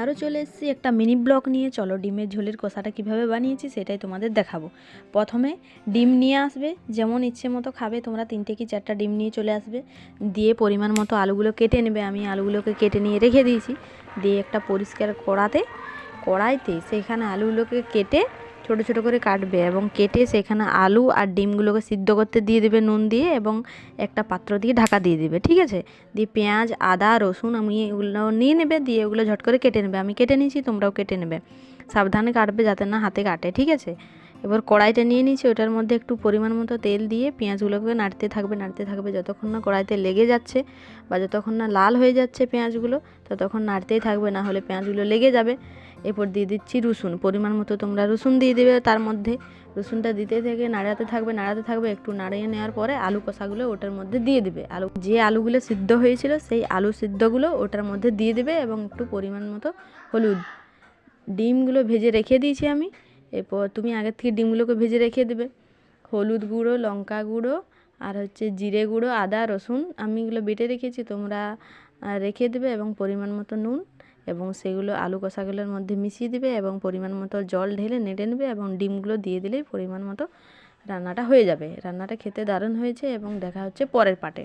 আরও চলে এসেছি একটা মিনি ব্লগ নিয়ে। চলো ডিমের ঝোলের কষাটা কিভাবে বানিয়েছি সেটাই তোমাদের দেখাবো। প্রথমে ডিম নিয়ে আসবে, যেমন ইচ্ছে মতো খাবে তোমরা, 3টে কি 4টা ডিম নিয়ে চলে আসবে। দিয়ে পরিমাণ মতো আলুগুলো কেটে নেবে। আমি আলুগুলোকে কেটে নিয়ে রেখে দিয়েছি। দিয়ে একটা পরিষ্কার কড়াইতে সেখানে আলুগুলোকে কেটে ছোটো ছোটো করে কাটবে এবং কেটে সেখানে আলু আর ডিমগুলোকে সিদ্ধ করতে দিয়ে দেবে নুন দিয়ে, এবং একটা পাত্র দিয়ে ঢাকা দিয়ে দেবে, ঠিক আছে। দিয়ে পেঁয়াজ, আদা, রসুন আমি এগুলো নিয়ে নেবে, দিয়ে ওগুলো ঝট করে কেটে নেবে। আমি কেটে নিয়েছি, তোমরাও কেটে নেবে। সাবধানে কাটবে যাতে না হাতে কাটে, ঠিক আছে। এবার কড়াইটা নিয়ে নিয়েছি, ওটার মধ্যে একটু পরিমাণ মতো তেল দিয়ে পেঁয়াজগুলোকে নাড়তে থাকবে যতক্ষণ না কড়াইতে লেগে যাচ্ছে বা যতক্ষণ না লাল হয়ে যাচ্ছে পেঁয়াজগুলো, ততক্ষণ নাড়তেই থাকবে, না হলে পেঁয়াজগুলো লেগে যাবে। এরপর দিয়ে দিচ্ছি রসুন, পরিমাণ মতো তোমরা রসুন দিয়ে দেবে। তার মধ্যে রসুনটা দিতে থেকে নাড়াতে থাকবে। একটু নাড়িয়ে নেওয়ার পরে আলু কষাগুলো ওটার মধ্যে দিয়ে দেবে। আলুগুলো সিদ্ধ হয়েছিল সেই আলু সিদ্ধগুলো ওটার মধ্যে দিয়ে দেবে, এবং একটু পরিমাণ মতো হলুদ। ডিমগুলো ভেজে রেখে দিয়েছি আমি। এরপর তুমি আগের থেকে ডিমগুলোকে ভেজে রেখে দেবে। হলুদ গুঁড়ো, লঙ্কা গুঁড়ো, আর জিরে গুঁড়ো, আদা, রসুন আমি এগুলো বেটে রেখেছি, তোমরা রেখে দেবে, এবং পরিমাণ মতো নুন, এবং সেগুলো আলু কষাগুলোর মধ্যে মিশিয়ে দেবে, এবং পরিমাণ মতো জল ঢেলে নেড়ে নেবে, এবং ডিমগুলো দিয়ে দিলেই পরিমাণ মতো রান্নাটা হয়ে যাবে। রান্নাটা খেতে দারুণ হয়েছে, এবং দেখা হচ্ছে পরের পার্টে।